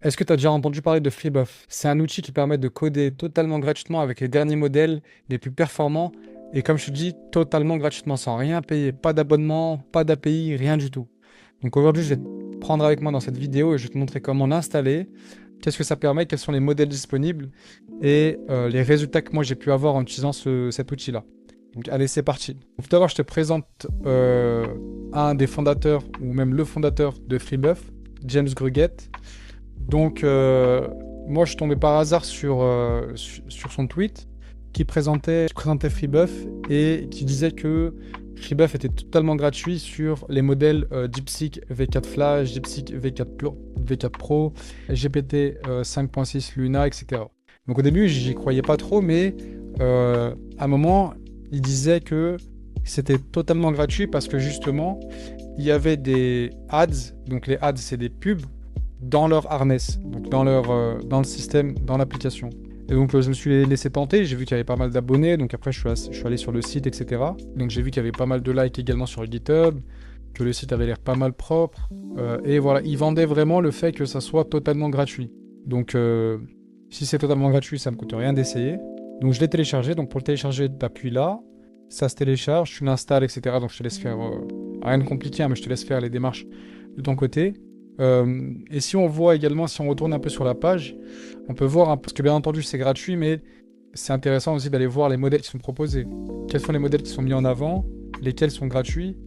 Est-ce que tu as déjà entendu parler de Freebuff? C'est un outil qui permet de coder totalement gratuitement avec les derniers modèles, les plus performants, et comme je te dis, totalement gratuitement, sans rien payer, pas d'abonnement, pas d'API, rien du tout. Donc aujourd'hui, je vais te prendre avec moi dans cette vidéo et je vais te montrer comment l'installer, qu'est-ce que ça permet, quels sont les modèles disponibles et les résultats que moi j'ai pu avoir en utilisant cet outil-là. Donc allez, c'est parti. Tout d'abord, je te présente un des fondateurs, ou même le fondateur de Freebuff, James Gruget. Donc, moi, je suis tombé par hasard sur son tweet qui présentait Freebuff et qui disait que Freebuff était totalement gratuit sur les modèles DeepSeek V4 Flash, DeepSeek V4 Pro, GPT 5.6 Luna, etc. Donc au début, j'y croyais pas trop, mais à un moment, il disait que c'était totalement gratuit parce que justement, il y avait des ads. Donc les ads, c'est des pubs dans leur harness, donc dans le système, dans l'application. Et donc je me suis laissé tenter, j'ai vu qu'il y avait pas mal d'abonnés, donc après je suis allé sur le site, etc. Donc j'ai vu qu'il y avait pas mal de likes également sur GitHub, que le site avait l'air pas mal propre, et voilà, ils vendaient vraiment le fait que ça soit totalement gratuit. Donc si c'est totalement gratuit, ça me coûte rien d'essayer. Donc je l'ai téléchargé, donc pour le télécharger, t'appuies là, ça se télécharge, tu l'installes, etc. Donc je te laisse faire, rien de compliqué, hein, mais je te laisse faire les démarches de ton côté. Et si on voit également, si on retourne un peu sur la page, on peut voir un peu, parce que bien entendu c'est gratuit, mais c'est intéressant aussi d'aller voir les modèles qui sont proposés. Quels sont les modèles qui sont mis en avant, lesquels sont gratuits,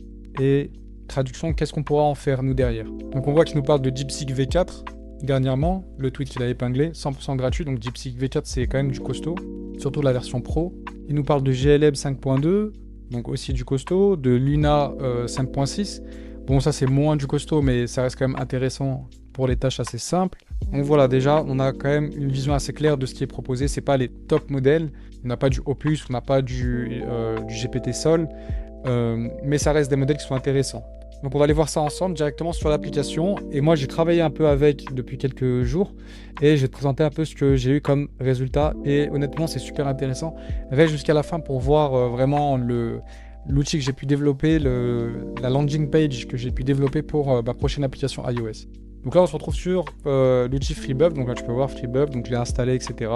et traduction, qu'est-ce qu'on pourra en faire nous derrière. Donc on voit qu'il nous parle de DeepSeek V4, dernièrement, le tweet qu'il a épinglé, 100% gratuit, donc DeepSeek V4 c'est quand même du costaud, surtout la version Pro. Il nous parle de GLM 5.2, donc aussi du costaud, de Luna 5.6. Bon, ça c'est moins du costaud, mais ça reste quand même intéressant pour les tâches assez simples. Donc voilà, déjà, on a quand même une vision assez claire de ce qui est proposé. C'est pas les top modèles, on n'a pas du Opus, on n'a pas du GPT Sol, mais ça reste des modèles qui sont intéressants. Donc on va aller voir ça ensemble directement sur l'application. Et moi j'ai travaillé un peu avec depuis quelques jours et je vais te présenter un peu ce que j'ai eu comme résultat. Et honnêtement c'est super intéressant. Reste jusqu'à la fin pour voir vraiment l'outil que j'ai pu développer, la landing page que j'ai pu développer pour ma prochaine application iOS. Donc là on se retrouve sur l'outil Freebuff. Donc là tu peux voir Freebuff, donc je l'ai installé, etc.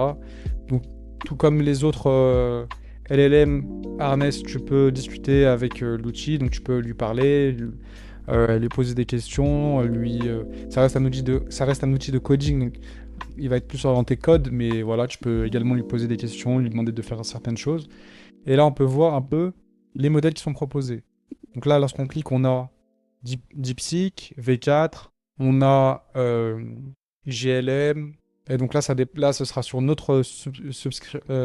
Donc tout comme les autres LLM Harness, tu peux discuter avec l'outil, donc tu peux lui parler, lui poser des questions, ça reste un outil de coding, donc il va être plus orienté code, mais voilà, tu peux également lui poser des questions, lui demander de faire certaines choses. Et là, on peut voir un peu les modèles qui sont proposés. Donc là, lorsqu'on clique, on a DeepSeek, V4, on a GLM, et donc là, là, ce sera sur notre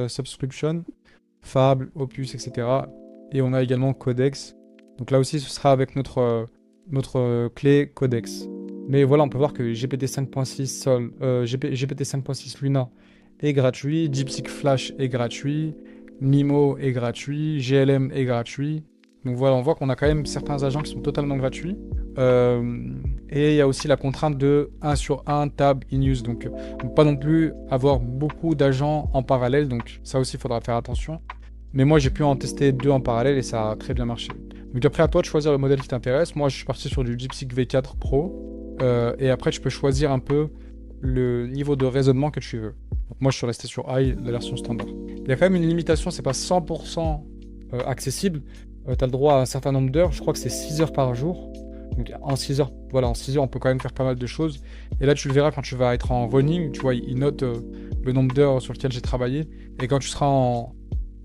subscription. Fable, Opus, etc. Et on a également Codex. Donc là aussi, ce sera avec notre clé Codex. Mais voilà, on peut voir que GPT 5.6 Sol, GPT 5.6 Luna est gratuit, DeepSeek Flash est gratuit, Nimo est gratuit, GLM est gratuit. Donc voilà, on voit qu'on a quand même certains agents qui sont totalement gratuits. Et il y a aussi la contrainte de 1 sur 1 tab in use. Donc pas non plus avoir beaucoup d'agents en parallèle. Donc ça aussi, il faudra faire attention. Mais moi, j'ai pu en tester 2 en parallèle et ça a très bien marché. Donc après, à toi de choisir le modèle qui t'intéresse. Moi, je suis parti sur du DeepSeek V4 Pro. Et après, tu peux choisir un peu le niveau de raisonnement que tu veux. Donc moi, je suis resté sur High, la version standard. Il y a quand même une limitation, c'est pas 100% accessible. Tu as le droit à un certain nombre d'heures. Je crois que c'est 6 heures par jour. Donc en 6 heures, voilà, en 6 heures, on peut quand même faire pas mal de choses. Et là, tu le verras quand tu vas être en running. Tu vois, il note le nombre d'heures sur lequel j'ai travaillé. Et quand tu seras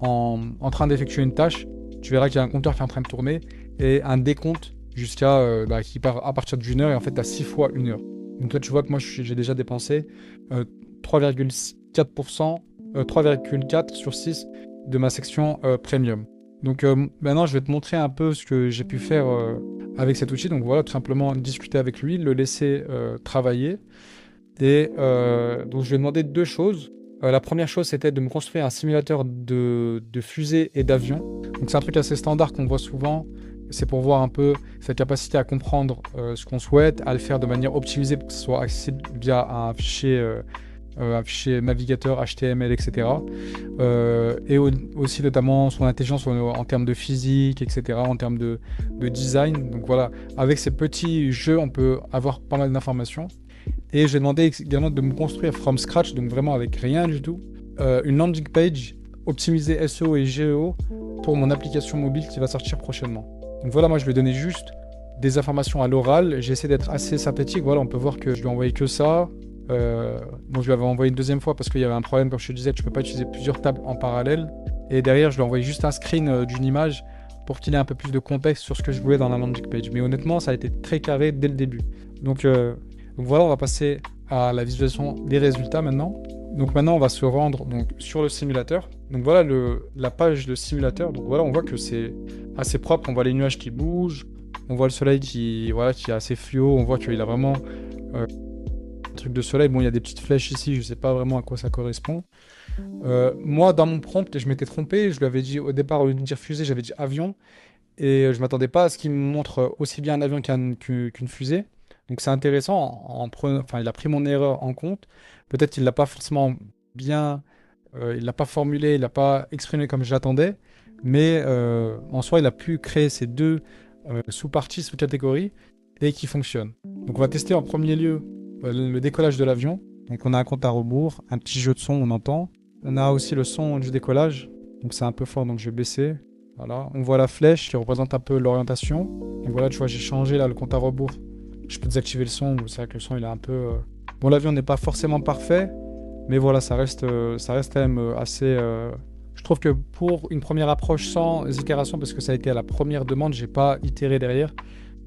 en train d'effectuer une tâche, tu verras qu'il y a un compteur qui est en train de tourner et un décompte jusqu'à qui part à partir d'une heure. Et en fait, tu as 6 fois une heure. Donc là, tu vois que moi, j'ai déjà dépensé 3,4%, 3,4 sur 6 de ma section premium. Donc maintenant, je vais te montrer un peu ce que j'ai pu faire avec cet outil. Donc voilà, tout simplement discuter avec lui, le laisser travailler. Et donc je lui ai demandé 2 choses. La première chose, c'était de me construire un simulateur de fusée et d'avion. Donc c'est un truc assez standard qu'on voit souvent. C'est pour voir un peu sa capacité à comprendre ce qu'on souhaite, à le faire de manière optimisée pour que ce soit accessible via un fichier navigateur HTML, etc. Et aussi notamment son intelligence en termes de physique, etc., en termes de design. Donc voilà, avec ces petits jeux, on peut avoir pas mal d'informations. Et j'ai demandé également de me construire from scratch, donc vraiment avec rien du tout, une landing page optimisée SEO et GEO pour mon application mobile qui va sortir prochainement. Donc voilà, moi je lui ai donné juste des informations à l'oral. J'ai essayé d'être assez synthétique. Voilà, on peut voir que je lui ai envoyé que ça. Bon, je lui avais envoyé une deuxième fois parce qu'il y avait un problème, comme je te disais, tu peux pas utiliser plusieurs tables en parallèle. Et derrière, je lui ai envoyé juste un screen d'une image pour qu'il ait un peu plus de contexte sur ce que je voulais dans la landing page. Mais honnêtement, ça a été très carré dès le début. Donc voilà, on va passer à la visualisation des résultats maintenant. Donc maintenant, on va se rendre donc, sur le simulateur. Donc voilà la page de simulateur. Donc voilà, on voit que c'est assez propre. On voit les nuages qui bougent. On voit le soleil qui est assez fluo. On voit qu'il a vraiment un truc de soleil. Bon, il y a des petites flèches ici. Je sais pas vraiment à quoi ça correspond. Moi, dans mon prompt, je m'étais trompé. Je lui avais dit au départ, au lieu de dire fusée, j'avais dit avion. Et je m'attendais pas à ce qu'il me montre aussi bien un avion qu'une fusée. Donc c'est intéressant. Enfin, il a pris mon erreur en compte. Peut-être qu'il l'a pas forcément bien, il l'a pas formulé, il l'a pas exprimé comme j'attendais. Mais en soi, il a pu créer ces deux sous-parties, sous-catégories et qui fonctionnent. Donc on va tester en premier lieu le décollage de l'avion. Donc on a un compte à rebours, un petit jeu de son, on entend. On a aussi le son du décollage. Donc c'est un peu fort, donc je vais baisser. Voilà, on voit la flèche qui représente un peu l'orientation. Donc voilà, tu vois, j'ai changé là le compte à rebours. Je peux désactiver le son. C'est vrai que le son, il est un peu... Bon, l'avion n'est pas forcément parfait, mais voilà, ça reste quand même assez... Je trouve que pour une première approche sans itération, parce que ça a été à la première demande, j'ai pas itéré derrière,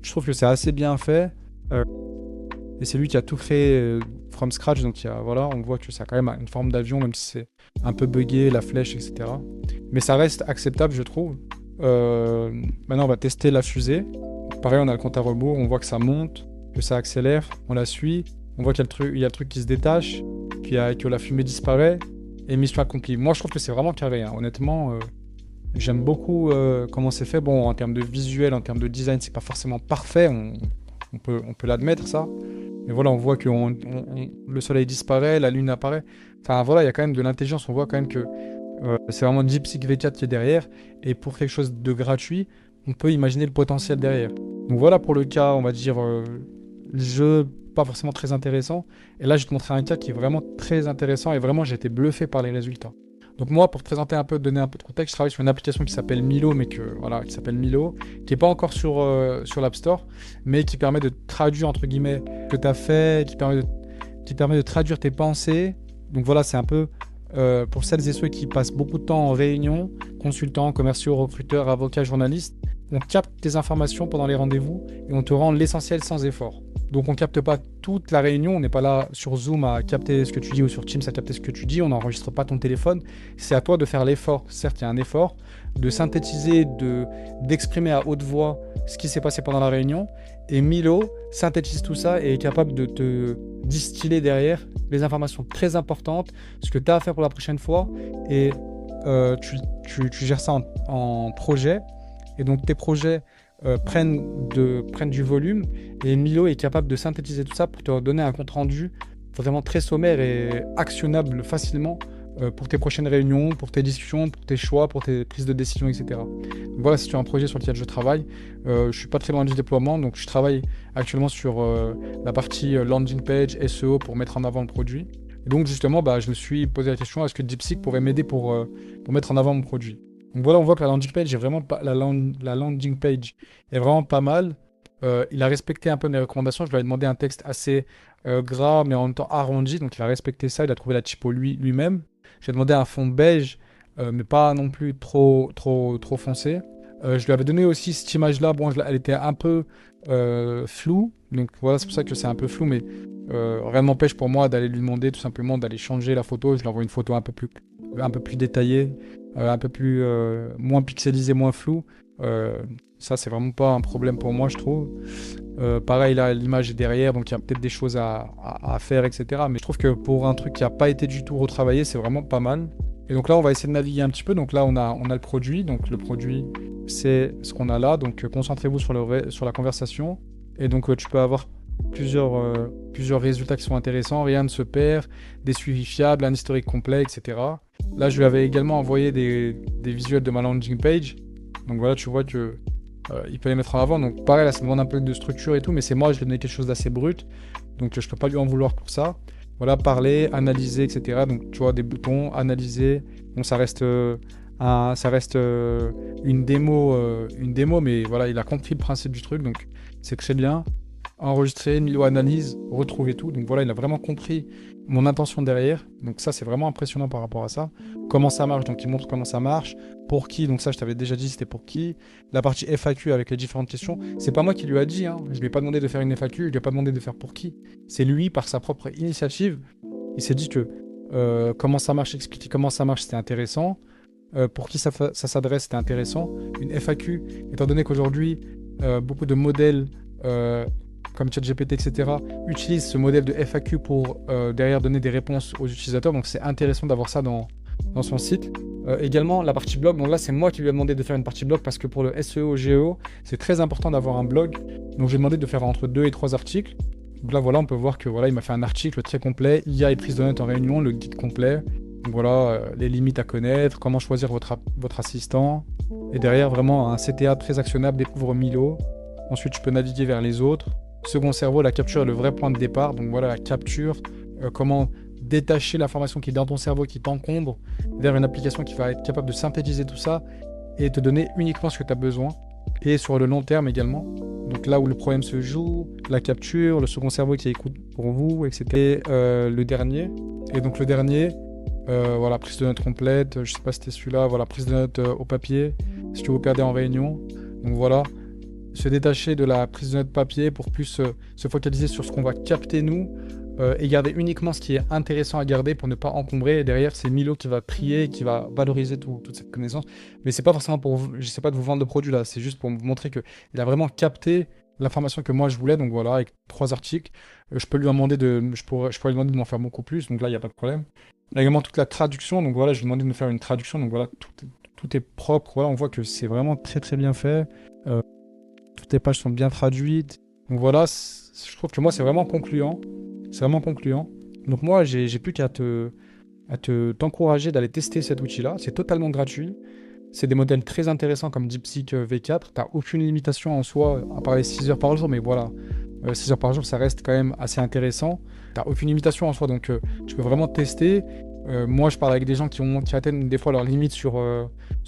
je trouve que c'est assez bien fait. Et c'est lui qui a tout fait from scratch, donc voilà, on voit que ça a quand même une forme d'avion, même si c'est un peu buggé, la flèche, etc. Mais ça reste acceptable, je trouve. Maintenant, on va tester la fusée. Pareil, on a le compte à rebours, on voit que ça monte, que ça accélère, on la suit, on voit qu'il y a le truc qui se détache, que la fumée disparaît, et mission accomplie. Moi, je trouve que c'est vraiment carré, hein. Honnêtement, j'aime beaucoup comment c'est fait. Bon, en termes de visuel, en termes de design, c'est pas forcément parfait, on peut l'admettre, ça. Mais voilà, on voit que le soleil disparaît, la lune apparaît. Enfin, voilà, il y a quand même de l'intelligence, on voit quand même que c'est vraiment DeepSeek V4 qui est derrière, et pour quelque chose de gratuit, on peut imaginer le potentiel derrière. Donc voilà pour le cas, on va dire, le jeu pas forcément très intéressant. Et là, je vais te montrer un cas qui est vraiment très intéressant et vraiment, j'ai été bluffé par les résultats. Donc moi, pour te présenter un peu, donner un peu de contexte, je travaille sur une application qui s'appelle Milo, qui s'appelle Milo, qui n'est pas encore sur l'App Store, mais qui permet de traduire, entre guillemets, ce que tu as fait, qui permet de traduire tes pensées. Donc voilà, c'est un peu... pour celles et ceux qui passent beaucoup de temps en réunion, consultants, commerciaux, recruteurs, avocats, journalistes, on capte tes informations pendant les rendez-vous et on te rend l'essentiel sans effort. Donc on capte pas toute la réunion, on n'est pas là sur Zoom à capter ce que tu dis ou sur Teams à capter ce que tu dis, on n'enregistre pas ton téléphone. C'est à toi de faire l'effort, certes il y a un effort, de synthétiser, d'exprimer à haute voix ce qui s'est passé pendant la réunion. Et Milo synthétise tout ça et est capable de te distiller derrière les informations très importantes, ce que tu as à faire pour la prochaine fois. Et tu gères ça en projet. Et donc tes projets prennent du volume. Et Milo est capable de synthétiser tout ça pour te donner un compte rendu vraiment très sommaire et actionnable facilement pour tes prochaines réunions, pour tes discussions, pour tes choix, pour tes prises de décision, etc. Donc voilà, si tu as un projet sur lequel je travaille, je suis pas très loin du déploiement, donc je travaille actuellement sur la partie landing page, SEO pour mettre en avant le produit. Et donc justement, je me suis posé la question, est-ce que DeepSeek pourrait m'aider pour mettre en avant mon produit? Donc voilà, on voit que la landing page est vraiment la landing page est vraiment pas mal. Il a respecté un peu mes recommandations. Je lui ai demandé un texte assez gras, mais en même temps arrondi. Donc il a respecté ça. Il a trouvé la typo lui-même. J'ai demandé un fond beige, mais pas non plus trop foncé. Je lui avais donné aussi cette image-là. Bon, elle était un peu floue. Donc voilà, c'est pour ça que c'est un peu flou. Mais rien ne m'empêche pour moi d'aller lui demander tout simplement d'aller changer la photo. Je lui envoie une photo un peu plus détaillée, un peu plus moins pixelisée, moins floue. Ça, c'est vraiment pas un problème pour moi, je trouve. Pareil, là, l'image est derrière, donc il y a peut-être des choses à faire, etc. Mais je trouve que pour un truc qui n'a pas été du tout retravaillé, c'est vraiment pas mal. Et donc là, on va essayer de naviguer un petit peu. Donc là, on a le produit. Donc le produit, c'est ce qu'on a là. Donc concentrez-vous sur la conversation. Et donc tu peux avoir plusieurs résultats qui sont intéressants. Rien ne se perd, des suivis fiables, un historique complet, etc. Là, je lui avais également envoyé des visuels de ma landing page. Donc voilà, tu vois que il peut les mettre en avant. Donc pareil, là, ça demande un peu de structure et tout, mais c'est moi, je lui ai donné quelque chose d'assez brut. Donc je peux pas lui en vouloir pour ça. Voilà, parler, analyser, etc. Donc tu vois, des boutons, analyser. Bon, ça reste une démo, mais voilà, il a compris le principe du truc, donc c'est très bien. Enregistrer, Milo analyse, retrouver tout. Donc voilà, il a vraiment compris mon intention derrière. Donc ça, c'est vraiment impressionnant par rapport à ça. Comment ça marche, donc il montre comment ça marche. Pour qui, donc ça, je t'avais déjà dit, c'était pour qui. La partie FAQ avec les différentes questions, c'est pas moi qui lui a dit, hein. Je lui ai pas demandé de faire une FAQ, je lui ai pas demandé de faire pour qui. C'est lui, par sa propre initiative, il s'est dit que comment ça marche, expliquer comment ça marche, c'était intéressant. Pour qui ça s'adresse, c'était intéressant. Une FAQ, étant donné qu'aujourd'hui, beaucoup de modèles comme ChatGPT, etc., utilisent ce modèle de FAQ pour derrière donner des réponses aux utilisateurs. Donc c'est intéressant d'avoir ça dans son site. Également, la partie blog. Donc là, c'est moi qui lui ai demandé de faire une partie blog parce que pour le SEO, GEO, c'est très important d'avoir un blog. Donc j'ai demandé de faire entre 2 et 3 articles. Donc là, voilà, on peut voir que voilà, il m'a fait un article très complet. IA et prise de notes en réunion, le guide complet. Donc voilà, les limites à connaître, comment choisir votre assistant. Et derrière, vraiment un CTA très actionnable, découvre Milo. Ensuite, tu peux naviguer vers les autres. Second cerveau, la capture est le vrai point de départ. Donc voilà, la capture, comment détacher l'information qui est dans ton cerveau, qui t'encombre, vers une application qui va être capable de synthétiser tout ça et te donner uniquement ce que tu as besoin. Et sur le long terme également. Donc là où le problème se joue, la capture, le second cerveau qui écoute pour vous, etc. Et le dernier. Et donc le dernier, voilà, prise de notes complète. Je sais pas si c'était celui-là. Voilà, prise de notes au papier. Si tu veux perdre en réunion. Donc voilà. Se détacher de la prise de notes papier pour plus se focaliser sur ce qu'on va capter nous et garder uniquement ce qui est intéressant à garder pour ne pas encombrer. Et derrière, c'est Milo qui va trier, qui va valoriser toute cette connaissance. Mais c'est pas forcément pour vous, je sais pas de vous vendre le produit là, c'est juste pour vous montrer qu'il a vraiment capté l'information que moi je voulais. Donc voilà, avec 3 articles, je peux lui demander je pourrais lui demander de m'en faire beaucoup plus. Donc là, il n'y a pas de problème. Là, également toute la traduction. Donc voilà, je lui ai demandé de me faire une traduction. Donc voilà, tout est propre. Voilà, on voit que c'est vraiment très très bien fait. Toutes les pages sont bien traduites. Donc voilà, je trouve que moi c'est vraiment concluant. C'est vraiment concluant. Donc moi j'ai plus qu'à t'encourager d'aller tester cet outil-là. C'est totalement gratuit. C'est des modèles très intéressants comme DeepSeek V4. T'as aucune limitation en soi, à part les 6 heures par jour, mais voilà. 6 heures par jour, ça reste quand même assez intéressant. T'as aucune limitation en soi, donc tu peux vraiment tester. Moi, je parle avec des gens qui atteignent des fois leurs limites sur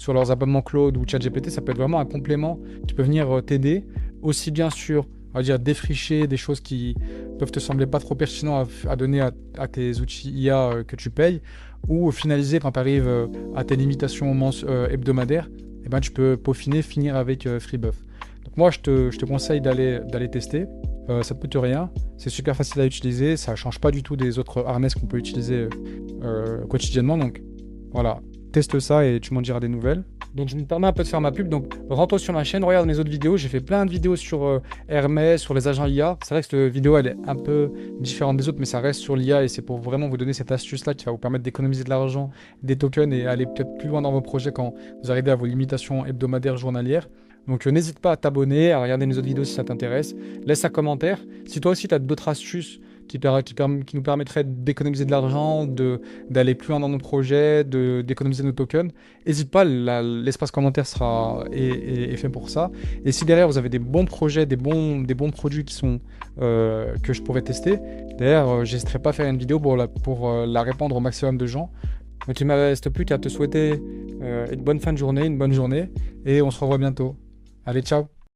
leurs abonnements cloud ou ChatGPT. Ça peut être vraiment un complément qui peut venir t'aider, aussi bien sur, on va dire, défricher des choses qui peuvent te sembler pas trop pertinentes à donner à tes outils IA que tu payes, ou finaliser quand tu arrives à tes limitations hebdomadaires, et ben, tu peux peaufiner, finir avec FreeBuff. Donc moi, je te conseille d'aller tester. Ça ne coûte rien, c'est super facile à utiliser, ça ne change pas du tout des autres harness qu'on peut utiliser quotidiennement. Donc voilà, teste ça et tu m'en diras des nouvelles. Donc je me permets un peu de faire ma pub, donc rentre sur ma chaîne, regarde mes autres vidéos, j'ai fait plein de vidéos sur Hermès, sur les agents IA. C'est vrai que cette vidéo elle est un peu différente des autres, mais ça reste sur l'IA et c'est pour vraiment vous donner cette astuce là qui va vous permettre d'économiser de l'argent, des tokens et aller peut-être plus loin dans vos projets quand vous arrivez à vos limitations hebdomadaires, journalières. Donc n'hésite pas à t'abonner, à regarder mes autres vidéos si ça t'intéresse. Laisse un commentaire. Si toi aussi tu as d'autres astuces qui nous permettraient d'économiser de l'argent, d'aller plus loin dans nos projets, d'économiser nos tokens, n'hésite pas, l'espace commentaire est fait pour ça. Et si derrière vous avez des bons projets, des bons produits que je pourrais tester, d'ailleurs j'hésiterai pas à faire une vidéo pour la répandre au maximum de gens. Donc il ne me reste plus qu'à te souhaiter une bonne fin de journée, une bonne journée, et on se revoit bientôt. Allez, ciao!